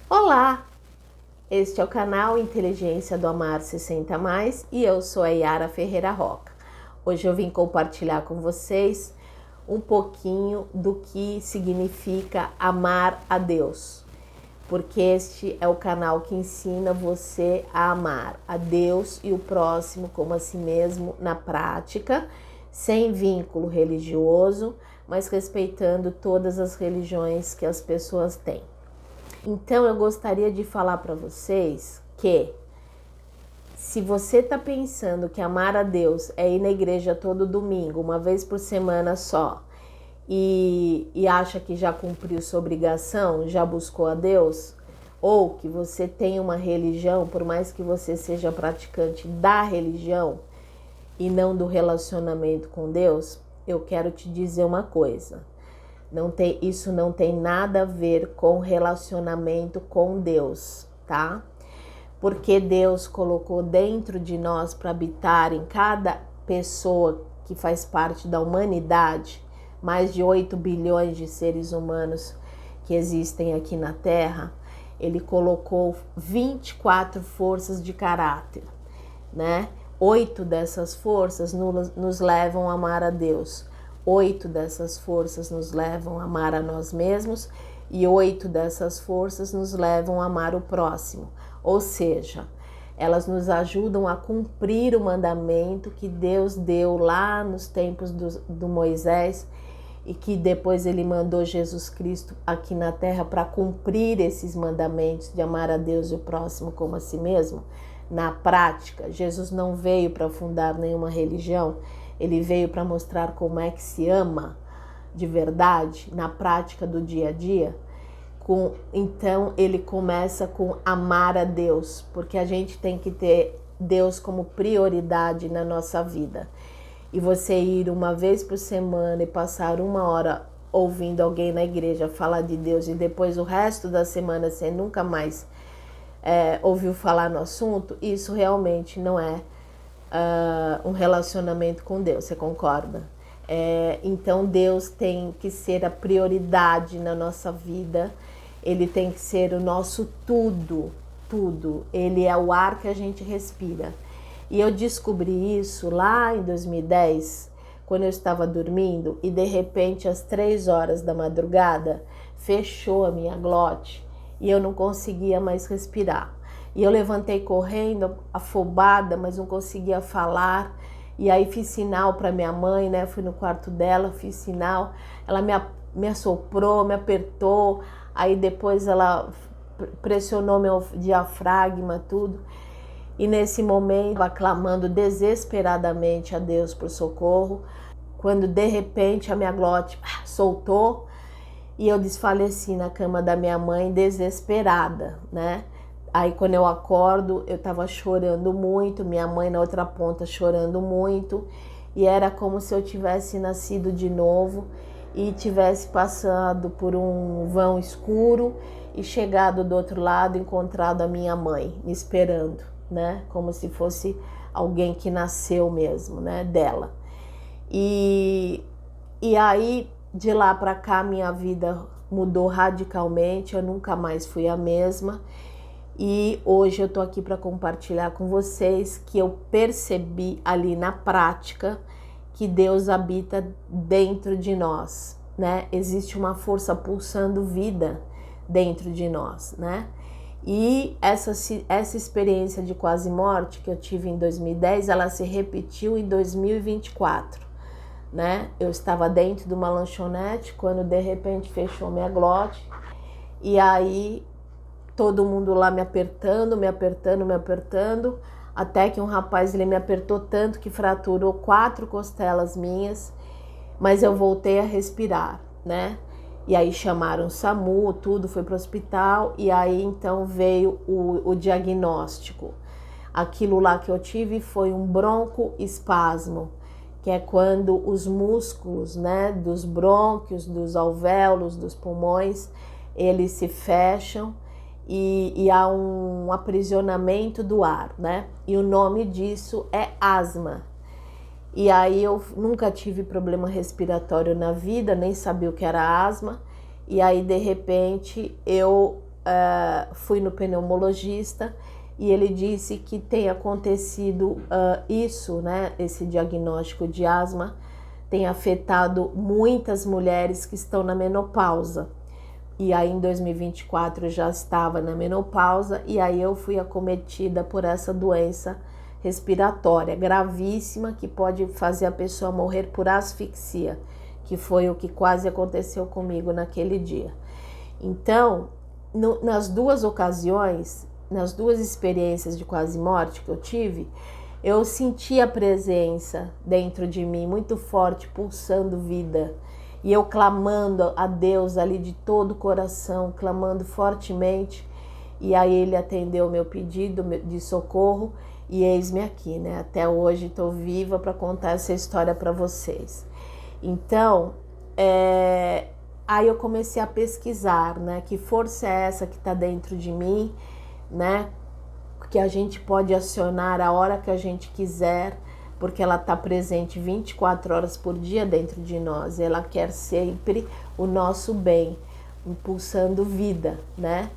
Olá, este é o canal Inteligência do Amar 60 Mais e eu sou a Yara Ferreira Roca. Hoje eu vim compartilhar com vocês um pouquinho do que significa amar a Deus, porque este é o canal que ensina você a amar a Deus e o próximo como a si mesmo na prática, sem vínculo religioso, mas respeitando todas as religiões que as pessoas têm. Então eu gostaria de falar para vocês que se você está pensando que amar a Deus é ir na igreja todo domingo, uma vez por semana só, e acha que já cumpriu sua obrigação, já buscou a Deus, ou que você tem uma religião, por mais que você seja praticante da religião e não do relacionamento com Deus, eu quero te dizer uma coisa. Isso não tem nada a ver com relacionamento com Deus, tá? Porque Deus colocou dentro de nós para habitar em cada pessoa que faz parte da humanidade, mais de 8 bilhões de seres humanos que existem aqui na Terra, Ele colocou 24 forças de caráter, né? 8 dessas forças nos levam a amar a Deus. 8 dessas forças nos levam a amar a nós mesmos e 8 dessas forças nos levam a amar o próximo. Ou seja, elas nos ajudam a cumprir o mandamento que Deus deu lá nos tempos do Moisés e que depois ele mandou Jesus Cristo aqui na terra para cumprir esses mandamentos de amar a Deus e o próximo como a si mesmo. Na prática, Jesus não veio para fundar nenhuma religião, ele veio para mostrar como é que se ama de verdade, na prática do dia a dia. Então, ele começa com amar a Deus, porque a gente tem que ter Deus como prioridade na nossa vida. E você ir uma vez por semana e passar 1 hora ouvindo alguém na igreja falar de Deus e depois o resto da semana você nunca mais ouviu falar no assunto, isso realmente não é um relacionamento com Deus, você concorda? Então Deus tem que ser a prioridade na nossa vida, Ele tem que ser o nosso tudo, tudo. Ele é o ar que a gente respira. E eu descobri isso lá em 2010, quando eu estava dormindo e de repente às 3 horas da madrugada fechou a minha glote e eu não conseguia mais respirar. E eu levantei correndo, afobada, mas não conseguia falar. E aí fiz sinal para minha mãe, né? Fui no quarto dela, fiz sinal. Ela me assoprou, me apertou. Aí depois ela pressionou meu diafragma, tudo. E nesse momento, eu clamando desesperadamente a Deus por socorro, quando de repente a minha glote soltou e eu desfaleci na cama da minha mãe, desesperada, né? Aí quando eu acordo, eu tava chorando muito, minha mãe na outra ponta chorando muito, e era como se eu tivesse nascido de novo e tivesse passado por um vão escuro e chegado do outro lado, encontrado a minha mãe me esperando, né? Como se fosse alguém que nasceu mesmo, né? Dela. E aí, de lá para cá, minha vida mudou radicalmente, eu nunca mais fui a mesma. E hoje eu tô aqui para compartilhar com vocês que eu percebi ali na prática que Deus habita dentro de nós, né? Existe uma força pulsando vida dentro de nós, né? E essa experiência de quase morte que eu tive em 2010, ela se repetiu em 2024, né? Eu estava dentro de uma lanchonete quando de repente fechou minha glote e aí todo mundo lá me apertando, até que um rapaz ele me apertou tanto que fraturou 4 costelas minhas, mas eu voltei a respirar, né? E aí chamaram o SAMU, tudo, foi para o hospital e aí então veio o diagnóstico. Aquilo lá que eu tive foi um broncoespasmo, que é quando os músculos, né, dos brônquios, dos alvéolos, dos pulmões, eles se fecham e há um aprisionamento do ar, né? E o nome disso é asma. E aí eu nunca tive problema respiratório na vida, nem sabia o que era asma. E aí de repente eu fui no pneumologista e ele disse que tem acontecido isso, né? Esse diagnóstico de asma tem afetado muitas mulheres que estão na menopausa. E aí em 2024 eu já estava na menopausa e aí eu fui acometida por essa doença respiratória gravíssima que pode fazer a pessoa morrer por asfixia, que foi o que quase aconteceu comigo naquele dia. Então, nas duas ocasiões, nas duas experiências de quase morte que eu tive, eu senti a presença dentro de mim muito forte, pulsando vida. E eu clamando a Deus ali de todo o coração, clamando fortemente. E aí ele atendeu o meu pedido de socorro e eis-me aqui, né? Até hoje estou viva para contar essa história para vocês. Então, aí eu comecei a pesquisar, né? Que força é essa que está dentro de mim, né? Que a gente pode acionar a hora que a gente quiser, porque ela está presente 24 horas por dia dentro de nós. Ela quer sempre o nosso bem, impulsando vida, né?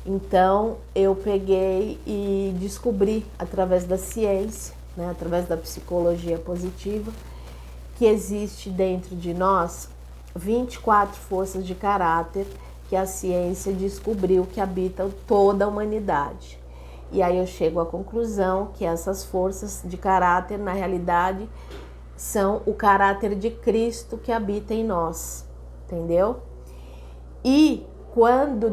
Então, eu peguei e descobri, através da ciência, né, através da psicologia positiva, que existe dentro de nós 24 forças de caráter que a ciência descobriu que habitam toda a humanidade. E aí eu chego à conclusão que essas forças de caráter, na realidade, são o caráter de Cristo que habita em nós, entendeu? E quando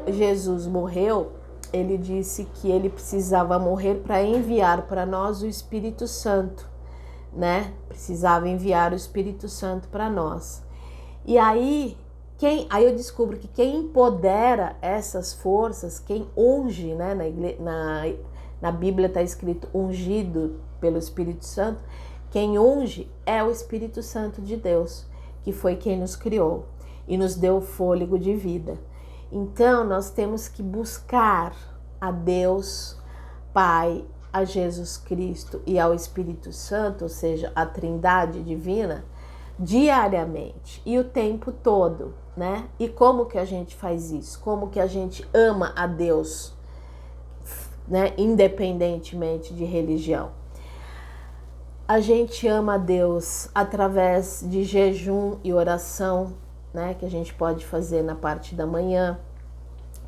Jesus morreu, ele disse que ele precisava morrer para enviar para nós o Espírito Santo, né? Precisava enviar o Espírito Santo para nós. E aí eu descubro que quem empodera essas forças, quem unge, né? Na Bíblia está escrito ungido pelo Espírito Santo, quem unge é o Espírito Santo de Deus, que foi quem nos criou e nos deu o fôlego de vida. Então, nós temos que buscar a Deus Pai, a Jesus Cristo e ao Espírito Santo, ou seja, a Trindade Divina, diariamente e o tempo todo, né? E como que a gente faz isso? Como que a gente ama a Deus, né? Independentemente de religião. A gente ama a Deus através de jejum e oração, né, que a gente pode fazer na parte da manhã,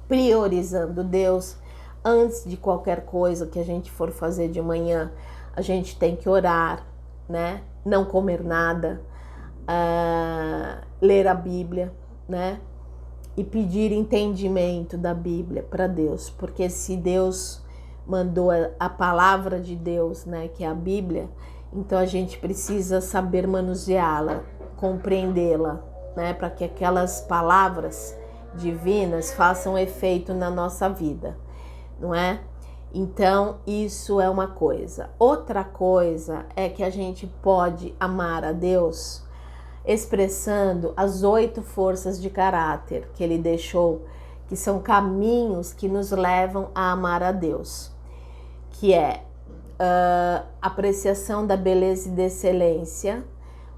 priorizando Deus. Antes de qualquer coisa que a gente for fazer de manhã, a gente tem que orar, né? Não comer nada, ler a Bíblia, né? E pedir entendimento da Bíblia para Deus, porque se Deus mandou a palavra de Deus, né, que é a Bíblia, então a gente precisa saber manuseá-la, compreendê-la, né, para que aquelas palavras divinas façam efeito na nossa vida, não é? Então, isso é uma coisa. Outra coisa é que a gente pode amar a Deus expressando as 8 forças de caráter que ele deixou, que são caminhos que nos levam a amar a Deus, que é apreciação da beleza e da excelência.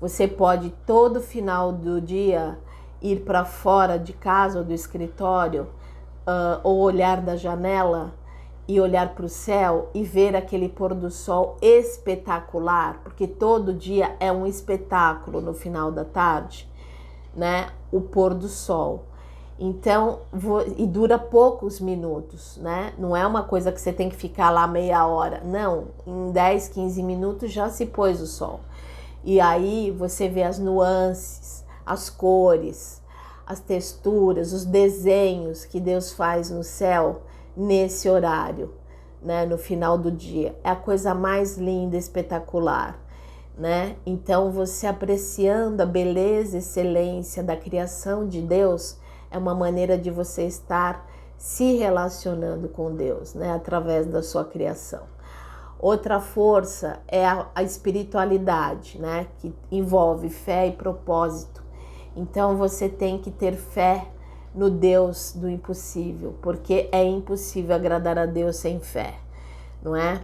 Você pode todo final do dia ir para fora de casa ou do escritório ou olhar da janela e olhar para o céu e ver aquele pôr do sol espetacular, porque todo dia é um espetáculo no final da tarde, né? O pôr do sol. Então, e dura poucos minutos, né? Não é uma coisa que você tem que ficar lá meia hora. Não, em 10, 15 minutos já se pôs o sol. E aí você vê as nuances, as cores, as texturas, os desenhos que Deus faz no céu nesse horário, né? No final do dia. É a coisa mais linda, espetacular, né? Então, você apreciando a beleza e excelência da criação de Deus é uma maneira de você estar se relacionando com Deus, né? Através da sua criação. Outra força é a espiritualidade, né? Que envolve fé e propósito. Então, você tem que ter fé no Deus do impossível, porque é impossível agradar a Deus sem fé, não é?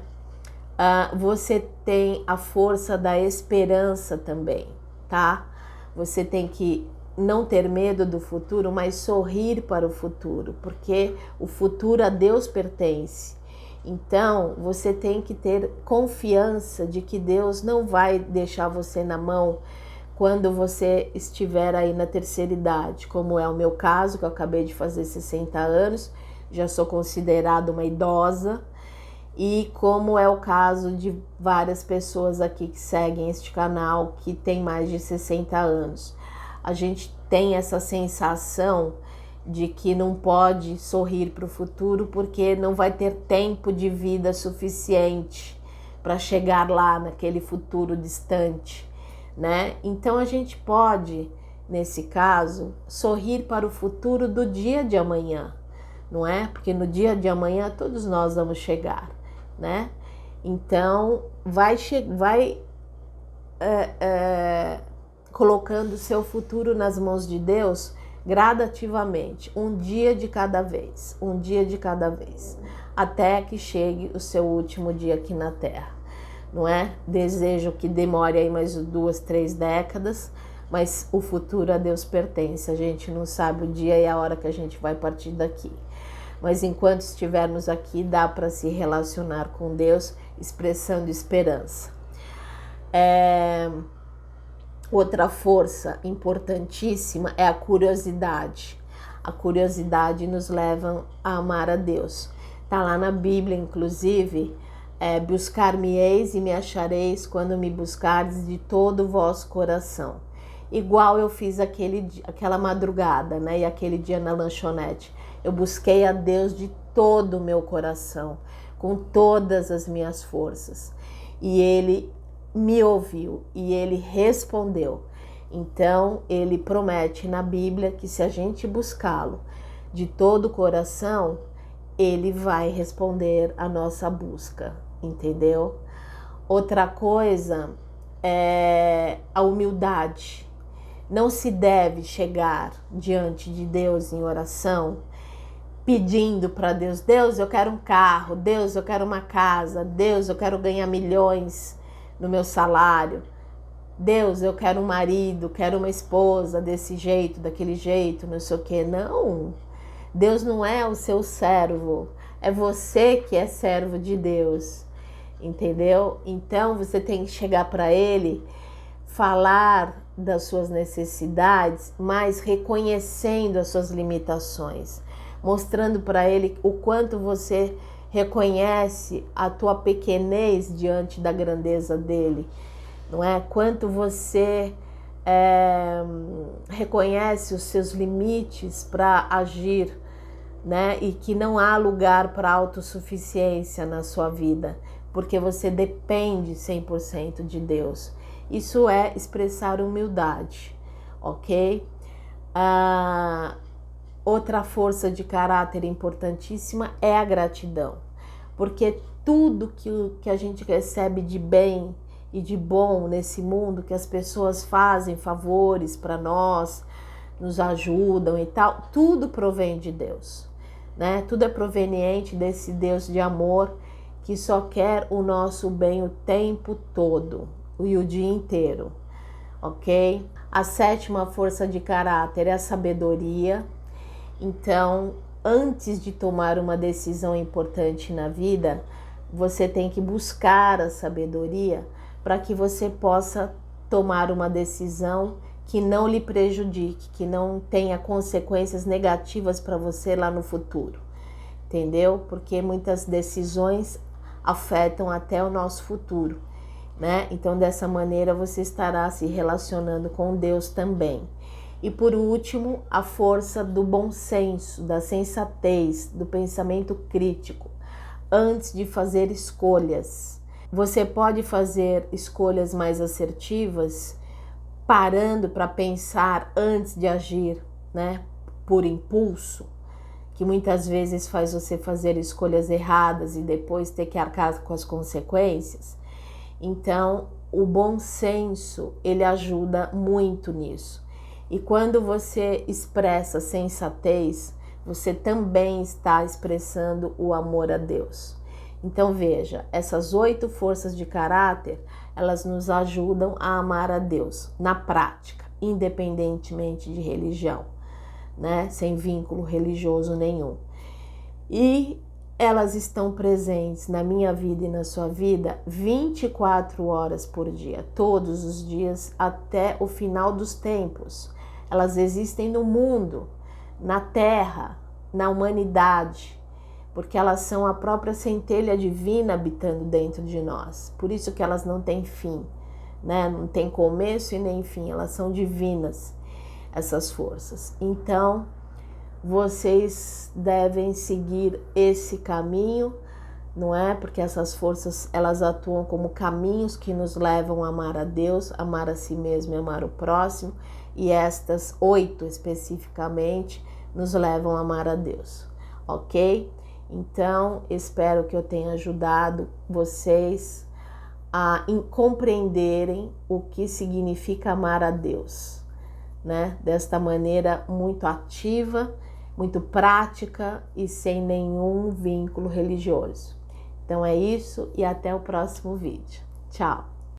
Você tem a força da esperança também, tá? Você tem que não ter medo do futuro, mas sorrir para o futuro, porque o futuro a Deus pertence. Então, você tem que ter confiança de que Deus não vai deixar você na mão quando você estiver aí na terceira idade, como é o meu caso, que eu acabei de fazer 60 anos, já sou considerada uma idosa, e como é o caso de várias pessoas aqui que seguem este canal, que tem mais de 60 anos. A gente tem essa sensação de que não pode sorrir para o futuro porque não vai ter tempo de vida suficiente para chegar lá naquele futuro distante, né? Então a gente pode, nesse caso, sorrir para o futuro do dia de amanhã, não é? Porque no dia de amanhã todos nós vamos chegar, né? Então vai colocando o seu futuro nas mãos de Deus gradativamente, um dia de cada vez, até que chegue o seu último dia aqui na Terra, não é? Desejo que demore aí mais 2, 3 décadas, mas o futuro a Deus pertence, a gente não sabe o dia e a hora que a gente vai partir daqui. Mas enquanto estivermos aqui, dá para se relacionar com Deus, expressando esperança. Outra força importantíssima é a curiosidade. A curiosidade nos leva a amar a Deus. Está lá na Bíblia, inclusive, buscar-me-eis e me achareis quando me buscardes de todo o vosso coração. Igual eu fiz aquela madrugada, né? E aquele dia na lanchonete. Eu busquei a Deus de todo o meu coração, com todas as minhas forças. E Ele me ouviu e Ele respondeu. Então, Ele promete na Bíblia que se a gente buscá-lo de todo o coração, Ele vai responder a nossa busca, entendeu? Outra coisa é a humildade. Não se deve chegar diante de Deus em oração pedindo para Deus: Deus, eu quero um carro, Deus, eu quero uma casa, Deus, eu quero ganhar milhões no meu salário, Deus, eu quero um marido, quero uma esposa desse jeito, daquele jeito, não sei o que. Não, Deus não é o seu servo, é você que é servo de Deus, entendeu? Então você tem que chegar para Ele, falar das suas necessidades, mas reconhecendo as suas limitações, mostrando para Ele o quanto você reconhece a tua pequenez diante da grandeza dele, não é? Quanto você reconhece os seus limites para agir, né? E que não há lugar para autossuficiência na sua vida, porque você depende 100% de Deus. Isso é expressar humildade, ok? Outra força de caráter importantíssima é a gratidão, porque tudo que a gente recebe de bem e de bom nesse mundo, que as pessoas fazem favores para nós, nos ajudam e tal, tudo provém de Deus, né? Tudo é proveniente desse Deus de amor que só quer o nosso bem o tempo todo e o dia inteiro, ok? A sétima força de caráter é a sabedoria. Então, antes de tomar uma decisão importante na vida, você tem que buscar a sabedoria para que você possa tomar uma decisão que não lhe prejudique, que não tenha consequências negativas para você lá no futuro, entendeu? Porque muitas decisões afetam até o nosso futuro, né? Então, dessa maneira, você estará se relacionando com Deus também. E por último, a força do bom senso, da sensatez, do pensamento crítico, antes de fazer escolhas. Você pode fazer escolhas mais assertivas, parando para pensar antes de agir, né? Por impulso, que muitas vezes faz você fazer escolhas erradas e depois ter que arcar com as consequências. Então, o bom senso, ele ajuda muito nisso. E quando você expressa sensatez, você também está expressando o amor a Deus. Então veja, essas 8 forças de caráter, elas nos ajudam a amar a Deus na prática. independentemente de religião, né? Sem vínculo religioso nenhum. E elas estão presentes na minha vida e na sua vida 24 horas por dia, todos os dias até o final dos tempos. Elas existem no mundo, na terra, na humanidade, porque elas são a própria centelha divina habitando dentro de nós. Por isso que elas não têm fim, né? Não tem começo e nem fim, elas são divinas, essas forças. Então, vocês devem seguir esse caminho, não é? Porque essas forças, elas atuam como caminhos que nos levam a amar a Deus, amar a si mesmo e amar o próximo. E estas 8 especificamente nos levam a amar a Deus, ok? Então, espero que eu tenha ajudado vocês a compreenderem o que significa amar a Deus, né? Desta maneira muito ativa, muito prática e sem nenhum vínculo religioso. Então é isso e até o próximo vídeo. Tchau!